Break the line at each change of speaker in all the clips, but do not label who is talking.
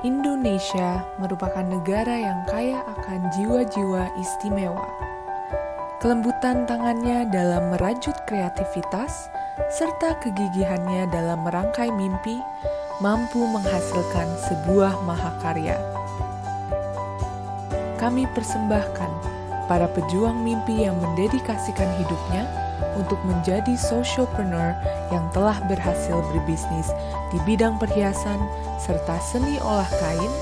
Indonesia merupakan negara yang kaya akan jiwa-jiwa istimewa. Kelembutan tangannya dalam merajut kreativitas, serta kegigihannya dalam merangkai mimpi, mampu menghasilkan sebuah mahakarya. Kami persembahkan para pejuang mimpi yang mendedikasikan hidupnya untuk menjadi socialpreneur yang telah berhasil berbisnis di bidang perhiasan serta seni olah kain,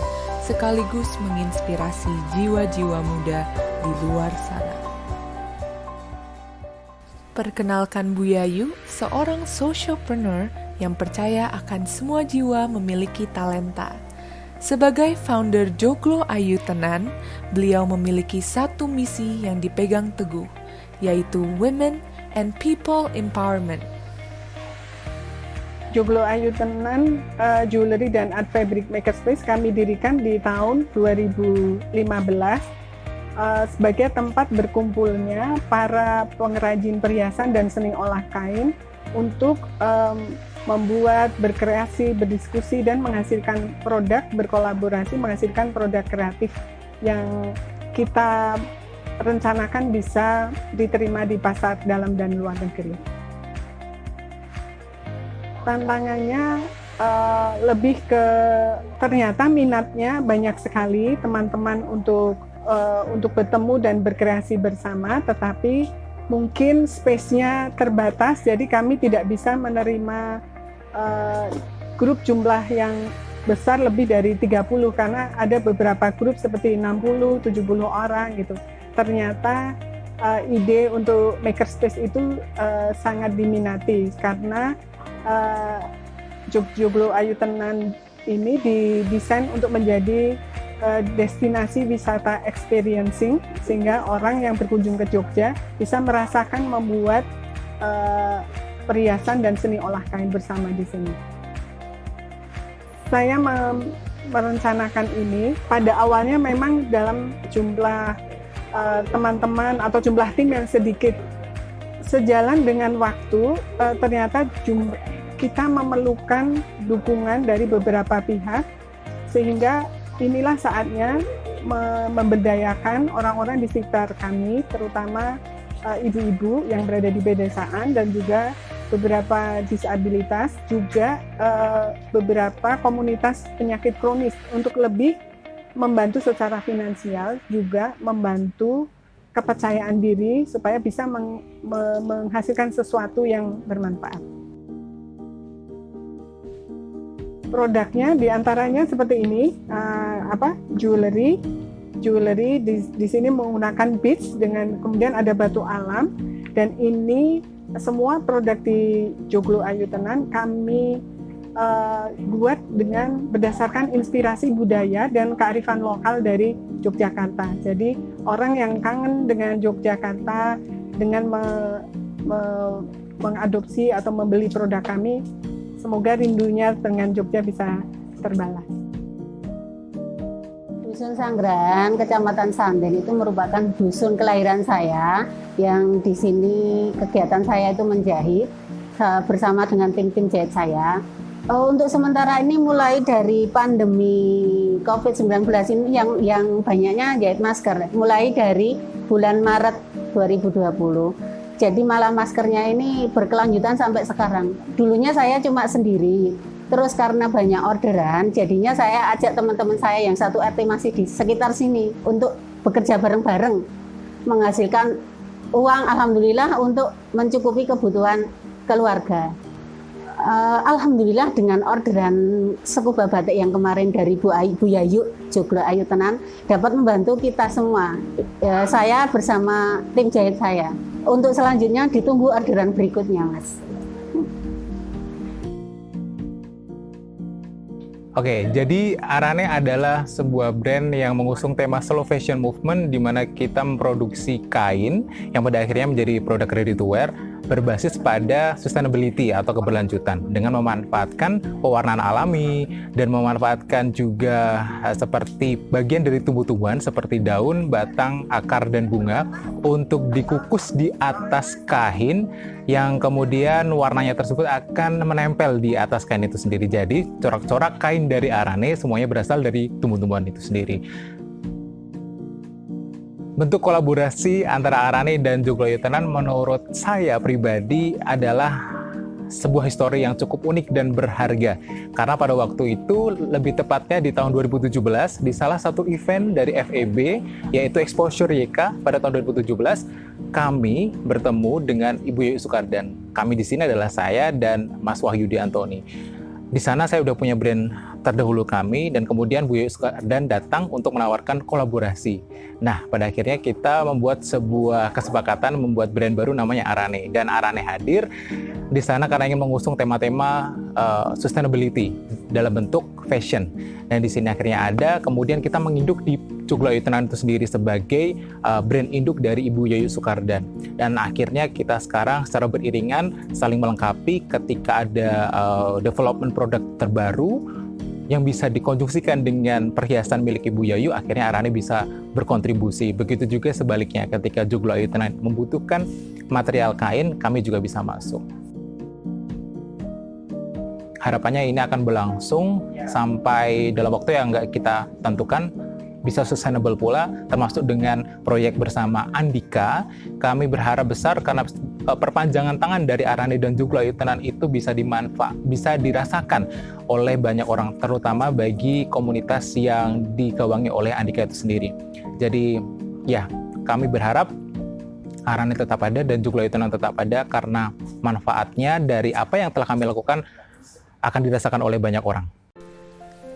sekaligus menginspirasi jiwa-jiwa muda di luar sana. Perkenalkan Bu Yayu, seorang socialpreneur yang percaya akan semua jiwa memiliki talenta. Sebagai founder Joglo Ayu Tenan, beliau memiliki satu misi yang dipegang teguh, yaitu Women and People Empowerment.
Joglo Ayu Tenan Jewelry dan Art Fabric Makerspace kami dirikan di tahun 2015 sebagai tempat berkumpulnya para pengrajin perhiasan dan seni olah kain untuk membuat, berkreasi, berdiskusi, dan menghasilkan produk, berkolaborasi, menghasilkan produk kreatif yang kita rencanakan bisa diterima di pasar dalam dan luar negeri. Tantangannya lebih ke ternyata minatnya banyak sekali teman-teman untuk bertemu dan berkreasi bersama, tetapi mungkin space-nya terbatas, jadi kami tidak bisa menerima grup jumlah yang besar lebih dari 30 karena ada beberapa grup seperti 60, 70 orang gitu. Ternyata ide untuk makerspace itu sangat diminati karena Joglo Ayu Tenan ini didesain untuk menjadi destinasi wisata experiencing, sehingga orang yang berkunjung ke Jogja bisa merasakan membuat perhiasan dan seni olah kain bersama di sini. Saya merencanakan ini pada awalnya memang dalam jumlah teman-teman atau jumlah tim yang sedikit. Sejalan dengan waktu, ternyata kita memerlukan dukungan dari beberapa pihak, sehingga inilah saatnya memberdayakan orang-orang di sekitar kami, terutama ibu-ibu yang berada di pedesaan dan juga beberapa disabilitas, juga beberapa komunitas penyakit kronis untuk lebih membantu secara finansial, juga membantu kepercayaan diri supaya bisa menghasilkan sesuatu yang bermanfaat. Produknya diantaranya seperti ini, jewelry di sini menggunakan beads dengan kemudian ada batu alam, dan ini semua produk di Joglo Ayu Tenan kami buat dengan berdasarkan inspirasi budaya dan kearifan lokal dari Yogyakarta. Jadi orang yang kangen dengan Yogyakarta dengan mengadopsi atau membeli produk kami, semoga rindunya dengan Jogja bisa terbalas.
Dusun Sanggran, Kecamatan Sanden itu merupakan dusun kelahiran saya, yang di sini kegiatan saya itu menjahit bersama dengan tim-tim jahit saya. Untuk sementara ini mulai dari pandemi COVID-19 ini yang banyaknya jahit masker, mulai dari bulan Maret 2020. Jadi malah maskernya ini berkelanjutan sampai sekarang. Dulunya saya cuma sendiri, terus karena banyak orderan, jadinya saya ajak teman-teman saya yang satu RT masih di sekitar sini untuk bekerja bareng-bareng, menghasilkan uang alhamdulillah untuk mencukupi kebutuhan keluarga. Alhamdulillah dengan orderan sekuba batik yang kemarin dari Bu Yayu, Joglo Ayu Tenan, dapat membantu kita semua. Saya bersama tim jahit saya. Untuk selanjutnya ditunggu orderan berikutnya, Mas.
Oke, jadi Arane adalah sebuah brand yang mengusung tema slow fashion movement, di mana kita memproduksi kain yang pada akhirnya menjadi produk ready to wear, berbasis pada sustainability atau keberlanjutan dengan memanfaatkan pewarnaan alami dan memanfaatkan juga seperti bagian dari tumbuh-tumbuhan seperti daun, batang, akar, dan bunga untuk dikukus di atas kain yang kemudian warnanya tersebut akan menempel di atas kain itu sendiri. Jadi corak-corak kain dari Arane semuanya berasal dari tumbuh-tumbuhan itu sendiri. Bentuk kolaborasi antara Arane dan Joglo Ayu Tenan menurut saya pribadi adalah sebuah histori yang cukup unik dan berharga. Karena pada waktu itu, lebih tepatnya di tahun 2017, di salah satu event dari FEB, yaitu Exposure YK pada tahun 2017, kami bertemu dengan Ibu Yayu Sukardan. Kami di sini adalah saya dan Mas Wahyudi Antoni. Di sana saya udah punya brand terdahulu kami, dan kemudian Bu Yayu Sukardan datang untuk menawarkan kolaborasi. Nah, pada akhirnya kita membuat sebuah kesepakatan membuat brand baru namanya Arane. Dan Arane hadir di sana karena ingin mengusung tema-tema sustainability dalam bentuk fashion. Dan di sini akhirnya ada, kemudian kita menginduk di Joglo Ayu Tenan itu sendiri sebagai brand induk dari Ibu Yayu Sukardan. Dan akhirnya kita sekarang secara beriringan saling melengkapi ketika ada development produk terbaru yang bisa dikonjungsikan dengan perhiasan milik Ibu Yayu, akhirnya Arane bisa berkontribusi. Begitu juga sebaliknya, ketika Joglo Ayu Tenan membutuhkan material kain, kami juga bisa masuk. Harapannya ini akan berlangsung sampai dalam waktu yang nggak kita tentukan, bisa sustainable pula, termasuk dengan proyek bersama Andika. Kami berharap besar karena perpanjangan tangan dari Arane dan Joglo Ayu Tenan itu bisa dirasakan oleh banyak orang, terutama bagi komunitas yang digawangi oleh Andika itu sendiri. Jadi ya, kami berharap Arane tetap ada dan Joglo Ayu Tenan tetap ada karena manfaatnya dari apa yang telah kami lakukan akan dirasakan oleh banyak orang.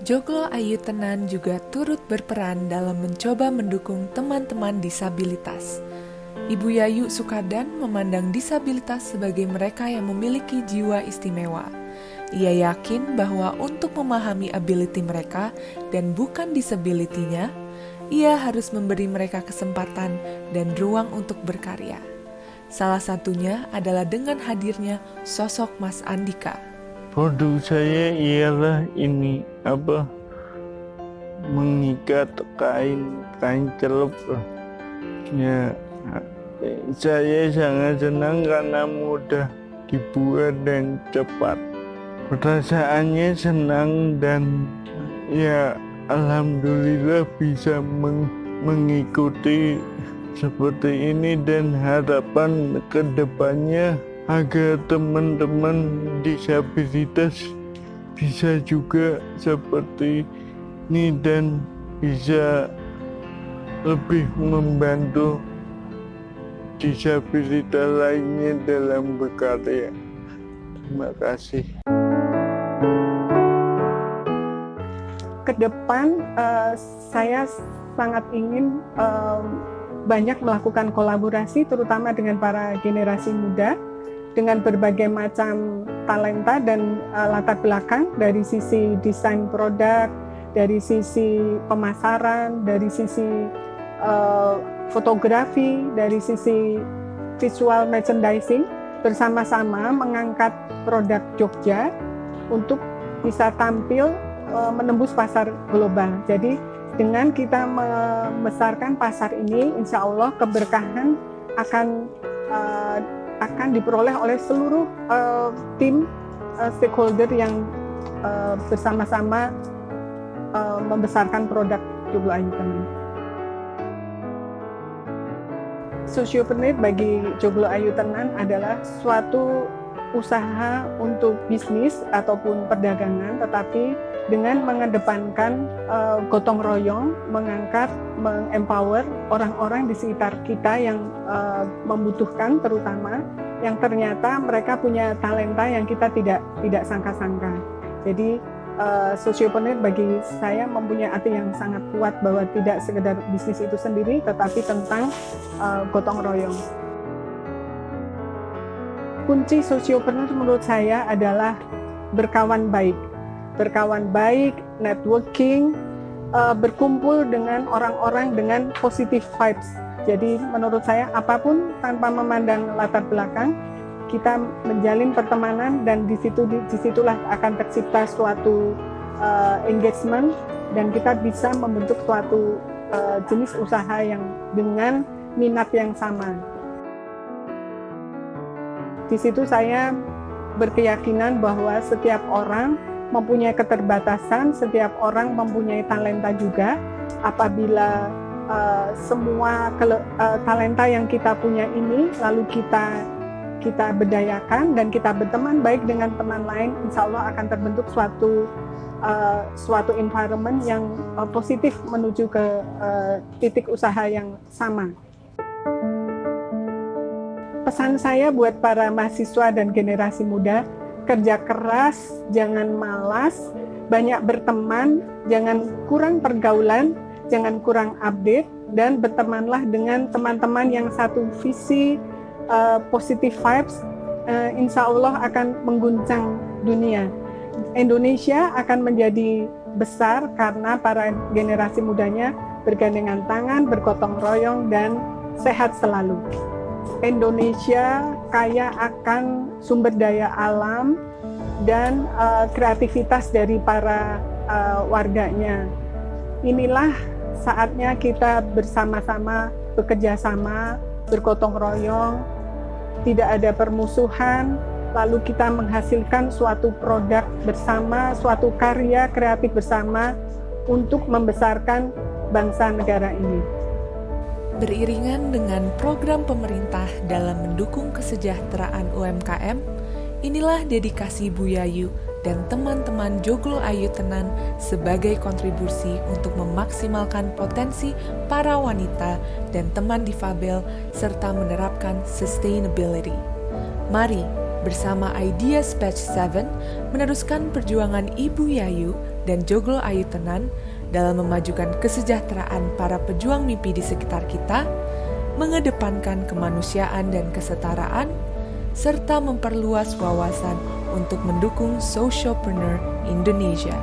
Joglo Ayu Tenan juga turut berperan dalam mencoba mendukung teman-teman disabilitas. Ibu Yayu Sukardan memandang disabilitas sebagai mereka yang memiliki jiwa istimewa. Ia yakin bahwa untuk memahami ability mereka dan bukan disability-nya, ia harus memberi mereka kesempatan dan ruang untuk berkarya. Salah satunya adalah dengan hadirnya sosok Mas Andika.
Produk saya ialah ini mengikat kain celup. Ya, saya sangat senang karena mudah dibuat dan cepat. Perasaannya senang dan ya alhamdulillah bisa mengikuti seperti ini, dan harapan kedepannya agar teman-teman disabilitas bisa juga seperti ini dan bisa lebih membantu disabilitas lainnya dalam berkarya. Terima kasih.
Ke depan saya sangat ingin banyak melakukan kolaborasi, terutama dengan para generasi muda, dengan berbagai macam talenta dan latar belakang, dari sisi desain produk, dari sisi pemasaran, dari sisi fotografi, dari sisi visual merchandising, bersama-sama mengangkat produk Jogja untuk bisa tampil menembus pasar global. Jadi dengan kita membesarkan pasar ini, insya Allah keberkahan akan diperoleh oleh seluruh tim stakeholder yang bersama-sama membesarkan produk Joglo Ayu Tenan. Sociopreneur bagi Joglo Ayu Tenan adalah suatu usaha untuk bisnis ataupun perdagangan, tetapi dengan mengedepankan gotong royong, mengangkat, mengempower orang-orang di sekitar kita yang membutuhkan, terutama yang ternyata mereka punya talenta yang kita tidak sangka-sangka. Jadi sociopreneur bagi saya mempunyai arti yang sangat kuat, bahwa tidak sekedar bisnis itu sendiri, tetapi tentang gotong royong. Kunci sociopreneur menurut saya adalah berkawan baik, networking, berkumpul dengan orang-orang dengan positive vibes. Jadi menurut saya apapun tanpa memandang latar belakang, kita menjalin pertemanan dan disitulah akan tercipta suatu engagement dan kita bisa membentuk suatu jenis usaha yang dengan minat yang sama. Di situ saya berkeyakinan bahwa setiap orang mempunyai keterbatasan, setiap orang mempunyai talenta juga. Apabila semua talenta yang kita punya ini lalu kita berdayakan dan kita berteman baik dengan teman lain, insya Allah akan terbentuk suatu environment yang positif menuju ke titik usaha yang sama. Pesan saya buat para mahasiswa dan generasi muda, kerja keras, jangan malas, banyak berteman, jangan kurang pergaulan, jangan kurang update, dan bertemanlah dengan teman-teman yang satu visi, positive vibes, insya Allah akan mengguncang dunia. Indonesia akan menjadi besar karena para generasi mudanya bergandengan tangan, bergotong royong, dan sehat selalu. Indonesia kaya akan sumber daya alam dan kreativitas dari para warganya. Inilah saatnya kita bersama-sama bekerja sama, bergotong royong, tidak ada permusuhan, lalu kita menghasilkan suatu produk bersama, suatu karya kreatif bersama untuk membesarkan bangsa negara ini.
Beriringan dengan program pemerintah dalam mendukung kesejahteraan UMKM, inilah dedikasi Bu Yayu dan teman-teman Joglo Ayu Tenan sebagai kontribusi untuk memaksimalkan potensi para wanita dan teman difabel serta menerapkan sustainability. Mari bersama Ideas Batch 7 meneruskan perjuangan Ibu Yayu dan Joglo Ayu Tenan dalam memajukan kesejahteraan para pejuang mimpi di sekitar kita, mengedepankan kemanusiaan dan kesetaraan, serta memperluas wawasan untuk mendukung Socialpreneur Indonesia.